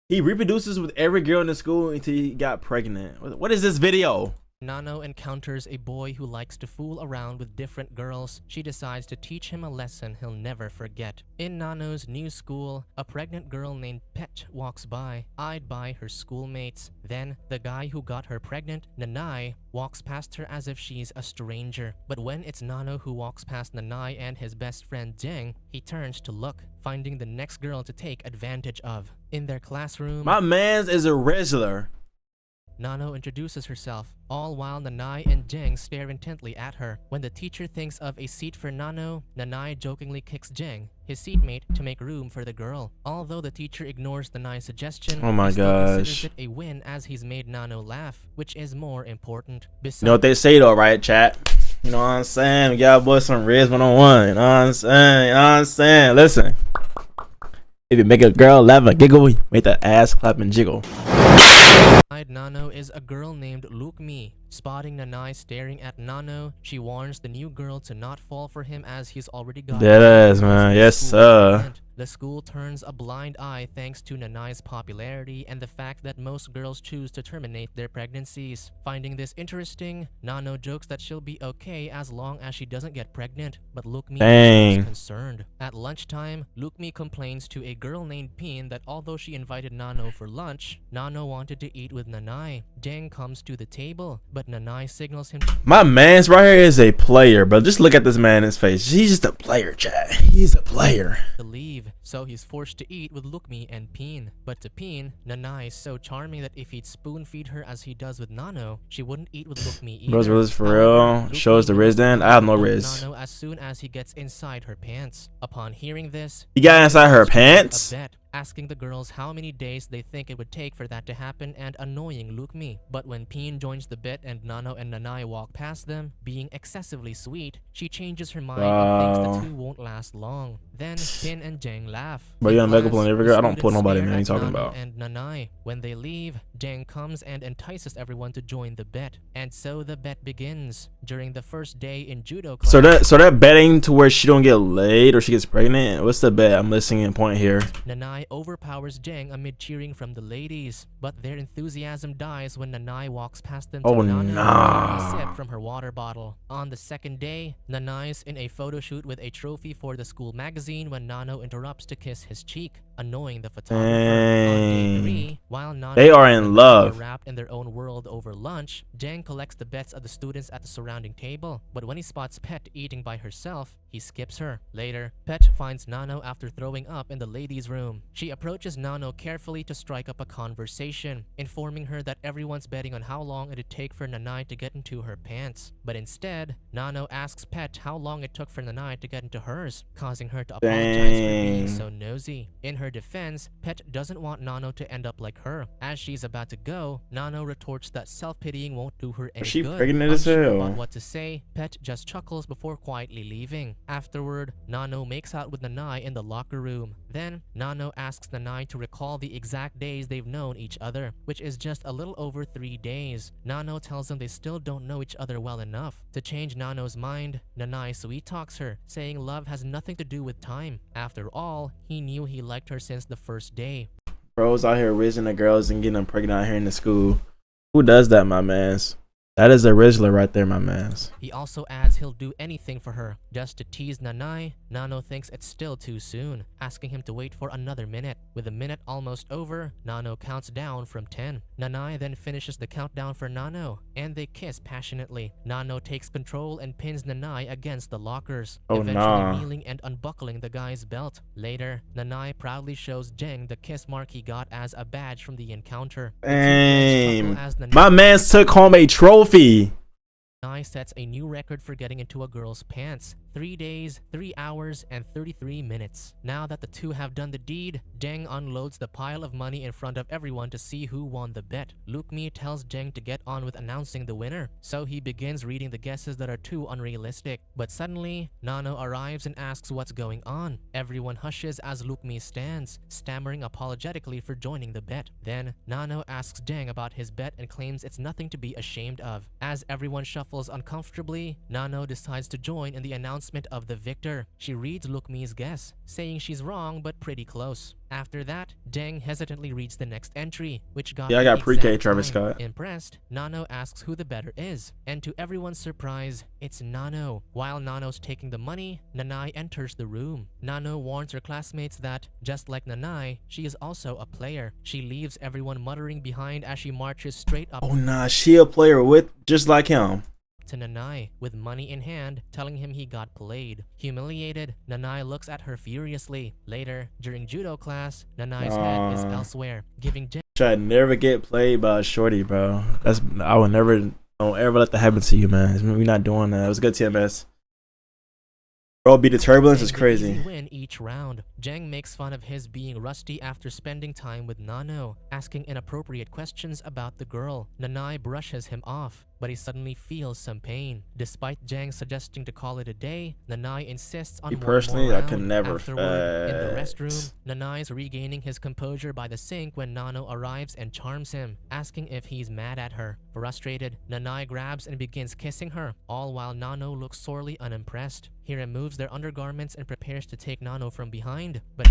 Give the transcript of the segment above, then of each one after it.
He reproduces with every girl in the school until he got pregnant. What is this video? Nano encounters a boy who likes to fool around with different girls. She decides to teach him a lesson he'll never forget. In Nano's new school, a pregnant girl named Pet walks by, eyed by her schoolmates. Then, the guy who got her pregnant, Nanai, walks past her as if she's a stranger. But when it's Nano who walks past Nanai and his best friend Jeng, he turns to look, finding the next girl to take advantage of. In their classroom, my man's is a wrestler. Nano introduces herself, all while Nanai and Jeng stare intently at her. When the teacher thinks of a seat for Nano, Nanai jokingly kicks Jeng, his seatmate, to make room for the girl. Although the teacher ignores Nanai's suggestion, oh my he still gosh, considers it a win as he's made Nano laugh, which is more important. You know what they say though, right, chat? You know what I'm saying? We got boys some Riz 101. You know what I'm saying? You know what I'm saying? Listen. If you make a girl laugh and giggle, make that ass clap and jiggle. Nano is a girl named Lukmi. Spotting Nanai staring at Nano, she warns the new girl to not fall for him as he's already got That ass, man. Yes, sir. The school turns a blind eye thanks to Nanai's popularity and the fact that most girls choose to terminate their pregnancies. Finding this interesting, Nano jokes that she'll be okay as long as she doesn't get pregnant, but Lukmi is concerned. At lunchtime, Lukmi complains to a girl named Pin that although she invited Nano for lunch, Nano wanted to eat with Nanai. Jeng comes to the table, but Nanai signals him. My man's right here is a player, bro. Just look at this man in his face. He's just a player, chat. He's a player. To leave, so he's forced to eat with Lukmi and Pin. But to Pin, Nanai is so charming that if he'd spoon feed her as he does with Nano, she wouldn't eat with Lukmi either. Bros, Riz for real. Shows the Riz then. I have no Riz. Nano as soon as he gets inside her pants. Upon hearing this, he got inside her pants? Asking the girls how many days they think it would take for that to happen and annoying Lukmi. But when Pin joins the bet and Nano and Nanai walk past them, being excessively sweet, she changes her mind and thinks the two won't last long. Then Pin and Jeng laugh. But you on Mega Pull every girl? I don't pull nobody, man. What are you talking about? And Nanai. When they leave, Jeng comes and entices everyone to join the bet. And so the bet begins. During the first day in judo class. So that betting to where she don't get laid or she gets pregnant? What's the bet? I'm listening in point here. Nanai overpowers Jeng amid cheering from the ladies, but their enthusiasm dies when Nanai walks past them to a sip from her water bottle. On the second day, Nanai's in a photo shoot with a trophy for the school magazine when Nano interrupts to kiss his cheek, annoying the photographer. On day 3, while Nano they are in love, wrapped in their own world over lunch, Jeng collects the bets of the students at the surrounding table, but when he spots Pet eating by herself, he skips her. Later, Pet finds Nano after throwing up in the ladies' room. She approaches Nano carefully to strike up a conversation, informing her that everyone's betting on how long it'd take for Nanai to get into her pants. But instead, Nano asks Pet how long it took for Nanai to get into hers, causing her to apologize for being so nosy. In her defense, Pet doesn't want Nano to end up like her. As she's about to go, Nano retorts that self-pitying won't do her any good. Is she pregnant as hell? About what to say, Pet just chuckles before quietly leaving. Afterward, Nano makes out with Nanai in the locker room. Then, Nano asks Nanai to recall the exact days they've known each other, which is just a little over 3 days. Nano tells them they still don't know each other well enough. To change Nano's mind, Nanai sweet-talks her, saying love has nothing to do with time. After all, he knew he liked her since the first day. Bros out here raising the girls and getting them pregnant out here in the school. Who does that, my mans? That is a Rizzler right there, my mans. He also adds he'll do anything for her. Just to tease Nanai, Nano thinks it's still too soon, asking him to wait for another minute. With a minute almost over, Nano counts down from 10. Nanai then finishes the countdown for Nano, and they kiss passionately. Nano takes control and pins Nanai against the lockers, eventually kneeling and unbuckling the guy's belt. Later, Nanai proudly shows Jeng the kiss mark he got as a badge from the encounter. My man took home a trophy. Nanai sets a new record for getting into a girl's pants. 3 days, 3 hours, and 33 minutes. Now that the two have done the deed, Jeng unloads the pile of money in front of everyone to see who won the bet. Lukmi tells Jeng to get on with announcing the winner, so he begins reading the guesses that are too unrealistic. But suddenly, Nano arrives and asks what's going on. Everyone hushes as Lukmi stands, stammering apologetically for joining the bet. Then, Nano asks Jeng about his bet and claims it's nothing to be ashamed of. As everyone shuffles uncomfortably, Nano decides to join in the announcement announcement of the victor. She reads Lukmi's guess, saying she's wrong but pretty close. After that, Deng hesitantly reads the next entry, which got Yeah, I the got pre-K exact Travis time. Scott. Impressed, Nano asks who the better is, and to everyone's surprise, it's Nano. While Nano's taking the money, Nanai enters the room. Nano warns her classmates that, just like Nanai, she is also a player. She leaves everyone muttering behind as she marches straight up Oh nah, she a player with just like him. to Nanai, with money in hand, telling him he got played. Humiliated, Nanai looks at her furiously. Later, during judo class, Nanai's head is elsewhere, giving Deng Try to never get played by a shorty, bro. I would never, don't ever let that happen to you, man. We're not doing that. It was a good TMS. Bro, beat the turbulence is the crazy. easy win each round. Jeng makes fun of his being rusty after spending time with Nano, asking inappropriate questions about the girl. Nanai brushes him off, but he suddenly feels some pain. Despite Jeng suggesting to call it a day, Nanai insists on Me one personally, more I round. could never Afterward, in the facts. restroom, Nanai's regaining his composure by the sink when Nano arrives and charms him, asking if he's mad at her. Frustrated, Nanai grabs and begins kissing her, all while Nano looks sorely unimpressed. He removes their undergarments and prepares to take Nano from behind, but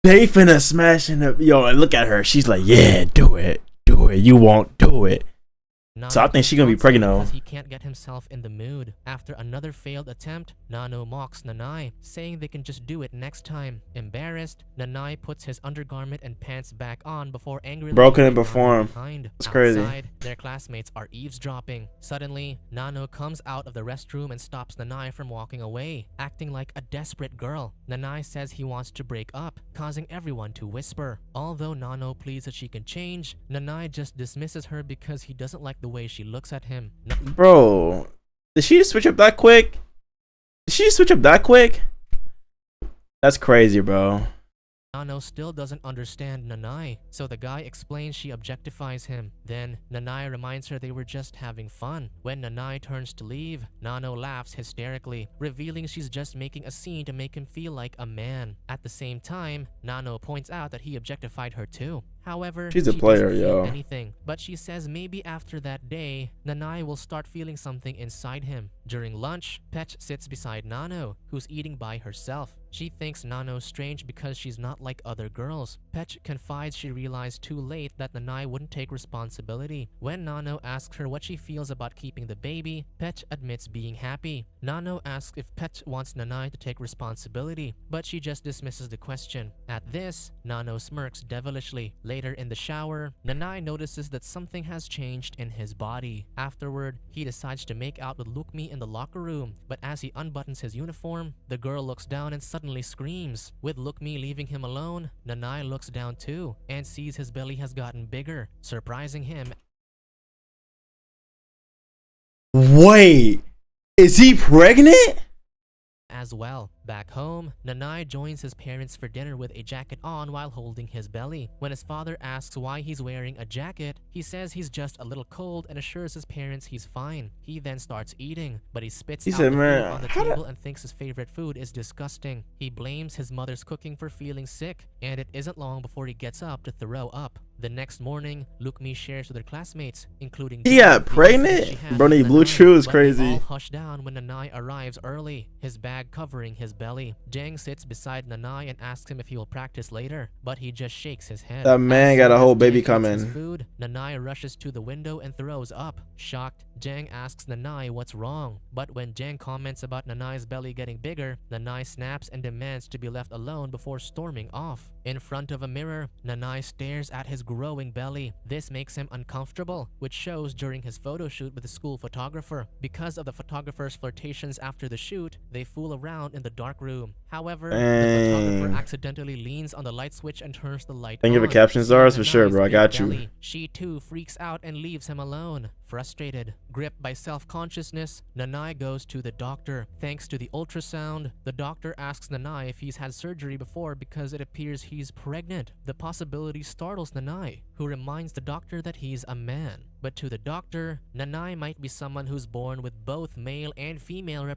They finna smash in the yo. And look at her. She's like, yeah, do it, do it. You won't do it. Nano So I think she gonna be taunts him pregnant though. because he can't get himself in the mood. After another failed attempt, Nano mocks Nanai, saying they can just do it next time. Embarrassed, Nanai puts his undergarment and pants back on before angrily Bro couldn't leaving Nano perform. behind. It's crazy. Outside, their classmates are eavesdropping. Suddenly, Nano comes out of the restroom and stops Nanai from walking away, acting like a desperate girl. Nanai says he wants to break up, causing everyone to whisper. Although Nano pleads that she can change, Nanai just dismisses her because he doesn't like the way she looks at him. Bro, did she switch up that quick? Did she switch up that quick? That's crazy, bro. Nano still doesn't understand Nanai, so the guy explains she objectifies him. Then, Nanai reminds her they were just having fun. When Nanai turns to leave, Nano laughs hysterically, revealing she's just making a scene to make him feel like a man. At the same time, Nano points out that he objectified her too. However, She's a she player, doesn't feel yo. anything, but she says maybe after that day, Nanai will start feeling something inside him. During lunch, Pech sits beside Nano, who's eating by herself. She thinks Nano's strange because she's not like other girls. Pech confides she realized too late that Nanai wouldn't take responsibility. When Nano asks her what she feels about keeping the baby, Pech admits being happy. Nano asks if Pech wants Nanai to take responsibility, but she just dismisses the question. At this, Nano smirks devilishly. Later in the shower, Nanai notices that something has changed in his body. Afterward, he decides to make out with Lukmi in the locker room, but as he unbuttons his uniform, the girl looks down and suddenly screams. With Lukmi leaving him alone, Nanai looks down too and sees his belly has gotten bigger, surprising him. Wait, is he pregnant? As well. Back home, Nanai joins his parents for dinner with a jacket on while holding his belly. When his father asks why he's wearing a jacket, he says he's just a little cold and assures his parents he's fine. He then starts eating, but he spits out the food on the table and thinks his favorite food is disgusting. He blames his mother's cooking for feeling sick, and it isn't long before he gets up to throw up. The next morning, Lukmi shares with her classmates, including He got pregnant? Bro, the blue chew is crazy. They all hush down when Nanai arrives early, his bag covering his belly. Jeng sits beside Nanai and asks him if he will practice later, but he just shakes his head. That man got a whole baby coming. Food, Nanai rushes to the window and throws up. Shocked, Jeng asks Nanai what's wrong, but when Jeng comments about Nanai's belly getting bigger, Nanai snaps and demands to be left alone before storming off. In front of a mirror, Nanai stares at his growing belly. This makes him uncomfortable, which shows during his photo shoot with the school photographer. Because of the photographer's flirtations after the shoot, they fool around in the dark room. However, the photographer accidentally leans on the light switch and turns the light on. Thank you for caption stars for sure, bro. I got you. She too freaks out and leaves him alone. Frustrated, gripped by self-consciousness, Nanai goes to the doctor. Thanks to the ultrasound, the doctor asks Nanai if he's had surgery before because it appears he's pregnant. The possibility startles Nanai, who reminds the doctor that he's a man. But to the doctor, Nanai might be someone who's born with both male and female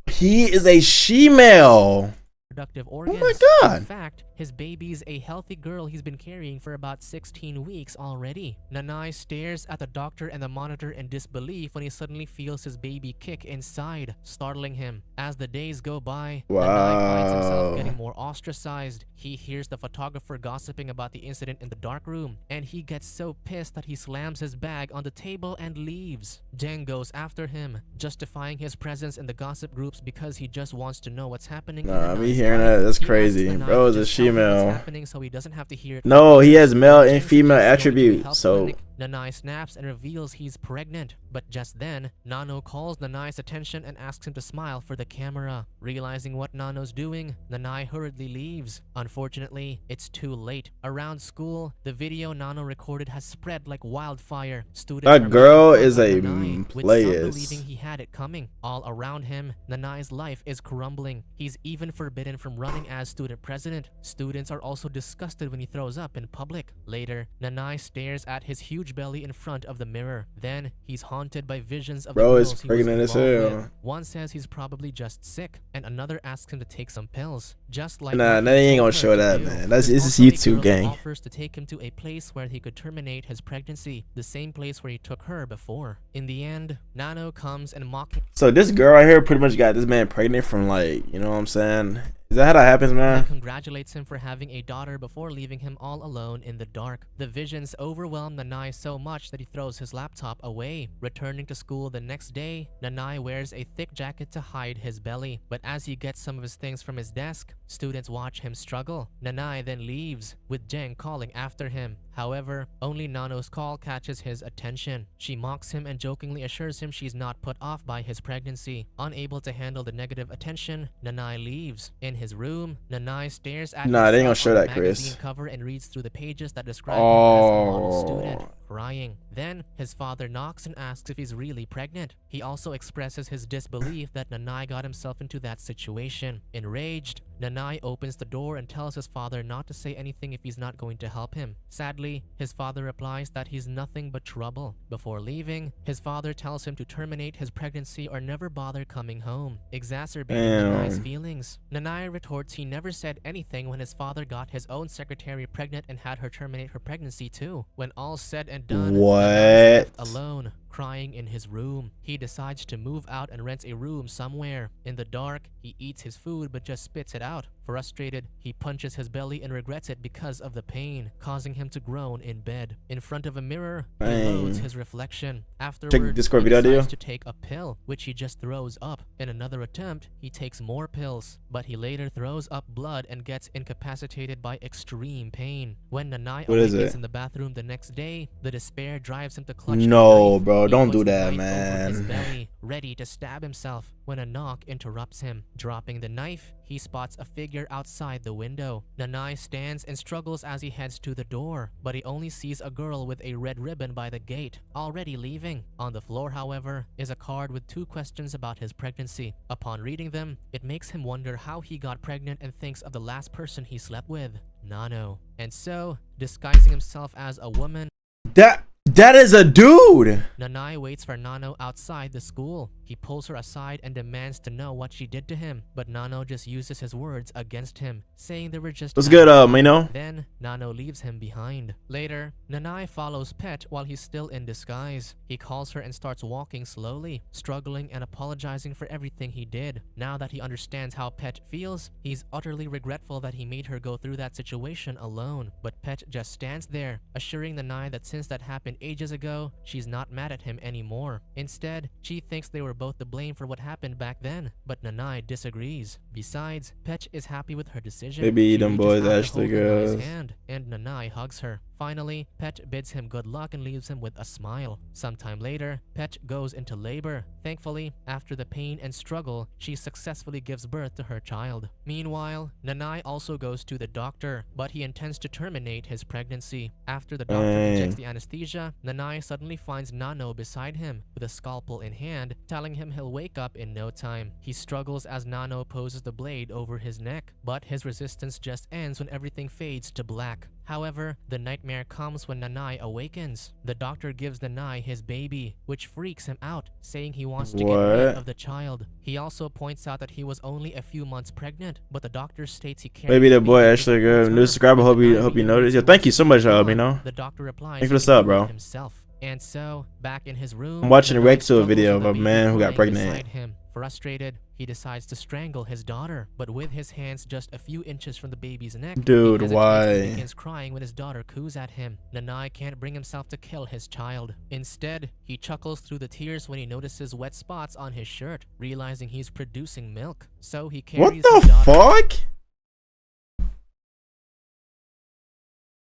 He is a she-male. reproductive organs. my God. In fact, his baby's a healthy girl he's been carrying for about 16 weeks already. Nanai stares at the doctor and the monitor in disbelief when he suddenly feels his baby kick inside, startling him. As the days go by, Nanai finds himself getting more ostracized. He hears the photographer gossiping about the incident in the dark room, and he gets so pissed that he slams his bag on the table and leaves. Jeng goes after him, justifying his presence in the gossip groups because he just wants to know what's happening. Nah, me hearing that, that's crazy. Bro is a female. Happening so he doesn't have to hear it. No, he has male and female attributes. So Nanai snaps and reveals he's pregnant. But just then, Nano calls Nanai's attention and asks him to smile for the camera. Realizing what Nano's doing, Nanai hurriedly leaves. Unfortunately, it's too late. Around school, the video Nano recorded has spread like wildfire. Students that girl is a player. Believing he had it coming. All around him, Nanai's life is crumbling. He's even forbidden from running as student president. Students are also disgusted when he throws up in public. Later, Nanai stares at his huge belly in front of the mirror. Then, he's haunted by visions of bro the is girls he pregnant was as involved hell. with. One says he's probably just sick, and another asks him to take some pills. Just like Nah, what they he ain't told gonna her show to that, do. man. There's This is also a YouTube girl who gang. offers to take him to a place where he could terminate his pregnancy, the same place where he took her before. In the end, Nano comes and mocks. So this girl right here pretty much got this man pregnant from, like, you know what I'm saying? Is that how that happens, man? Congratulates him for having a daughter before leaving him all alone in the dark. The visions overwhelm Nanai so much that he throws his laptop away. Returning to school the next day, Nanai wears a thick jacket to hide his belly. But as he gets some of his things from his desk, students watch him struggle. Nanai then leaves, with Jeng calling after him. However, only Nano's call catches his attention. She mocks him and jokingly assures him she's not put off by his pregnancy. Unable to handle the negative attention, Nanai leaves. In his room, Nanai stares at Nah, they ain't gonna himself show on the that, Chris. magazine cover and reads through the pages that describe him as a model student, crying. Then, his father knocks and asks if he's really pregnant. He also expresses his disbelief that Nanai got himself into that situation. Enraged, Nanai opens the door and tells his father not to say anything if he's not going to help him. Sadly, his father replies that he's nothing but trouble. Before leaving, his father tells him to terminate his pregnancy or never bother coming home, exacerbating Nanai's feelings. Nanai retorts he never said anything when his father got his own secretary pregnant and had her terminate her pregnancy too. When all's said and done, Nanai is left alone, crying in his room. He decides to move out and rents a room somewhere. In the dark, he eats his food but just spits it out. Frustrated, he punches his belly and regrets it because of the pain, causing him to groan in bed. In front of a mirror, he loads his reflection. Afterward, Discord he video decides to take a pill, which he just throws up. In another attempt, he takes more pills, but he later throws up blood and gets incapacitated by extreme pain. When Nanai awakens in the bathroom the next day, the despair drives him to clutch a knife. Bro, He don't puts do the that, knife over his man. belly, ready to stab himself, when a knock interrupts him. Dropping the knife, he spots a figure outside the window. Nanai stands and struggles as he heads to the door, but he only sees a girl with a red ribbon by the gate, already leaving. On the floor, however, is a card with 2 questions about his pregnancy. Upon reading them, it makes him wonder how he got pregnant and thinks of the last person he slept with, Nano. And so, disguising himself as a woman, That is a dude. Nanai waits for Nano outside the school. He pulls her aside and demands to know what she did to him, but Nano just uses his words against him, saying they were just— What's good, Mino? Then, Nano leaves him behind. Later, Nanai follows Pet while he's still in disguise. He calls her and starts walking slowly, struggling and apologizing for everything he did. Now that he understands how Pet feels, he's utterly regretful that he made her go through that situation alone. But Pet just stands there, assuring Nanai that since that happened ages ago, she's not mad at him anymore. Instead, she thinks they were both to blame for what happened back then, but Nanai disagrees. Besides, Pet is happy with her decision. Maybe She them reaches boys out to actually hold Nanai's girls. hand, and Nanai hugs her. Finally, Pet bids him good luck and leaves him with a smile. Sometime later, Pet goes into labor. Thankfully, after the pain and struggle, she successfully gives birth to her child. Meanwhile, Nanai also goes to the doctor, but he intends to terminate his pregnancy. After the doctor injects the anesthesia, Nanai suddenly finds Nano beside him, with a scalpel in hand, telling him he'll wake up in no time. He struggles as Nano poses the blade over his neck, but his resistance just ends when everything fades to black. However, the nightmare comes when Nanai awakens. The doctor gives Nanai his baby, which freaks him out, saying he wants to get rid of the child. He also points out that he was only a few months pregnant, but the doctor states he can't. Maybe the boy actually good. New subscriber, hope you noticed. Yo, thank you so much, you know. The doctor replies, thanks for the sub, bro. Himself. And so, back in his room, I'm watching a react to a video of a man who got pregnant. Frustrated, he decides to strangle his daughter, but with his hands just a few inches from the baby's neck. Dude, why? He begins crying when his daughter coos at him. Nanai can't bring himself to kill his child. Instead, he chuckles through the tears when he notices wet spots on his shirt, realizing he's producing milk. So he carries what the fuck?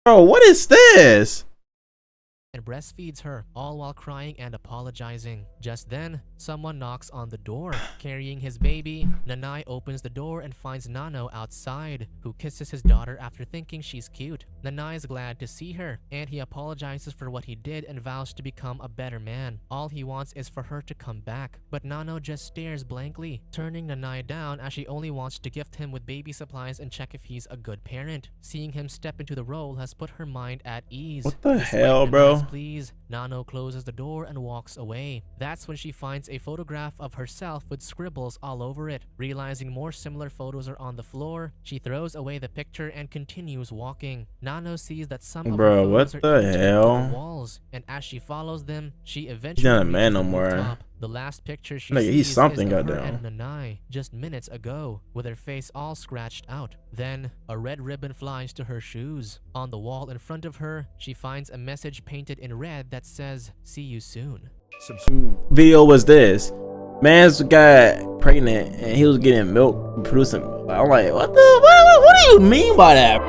Bro, what is this? And breastfeeds her, all while crying and apologizing. Just then, someone knocks on the door. Carrying his baby, Nanai opens the door and finds Nano outside, who kisses his daughter after thinking she's cute. Nanai is glad to see her, and he apologizes for what he did and vows to become a better man. All he wants is for her to come back, but Nano just stares blankly, turning Nanai down as she only wants to gift him with baby supplies and check if he's a good parent. Seeing him step into the role has put her mind at ease. What the hell, bro? Please, Nano closes the door and walks away. That's when she finds a photograph of herself with scribbles all over it. Realizing more similar photos are on the floor, she throws away the picture and continues walking. Nano sees that some of her photos are taped to the walls, and as she follows them, she eventually He's not a man no more. The last picture she he's sees something, is of her goddamn. and Nanai just minutes ago, with her face all scratched out. Then, a red ribbon flies to her shoes. On the wall in front of her, she finds a message painted in red that says, "See you soon." Video was this. Man's got pregnant and he was getting milk producing. I'm like, what do you mean by that?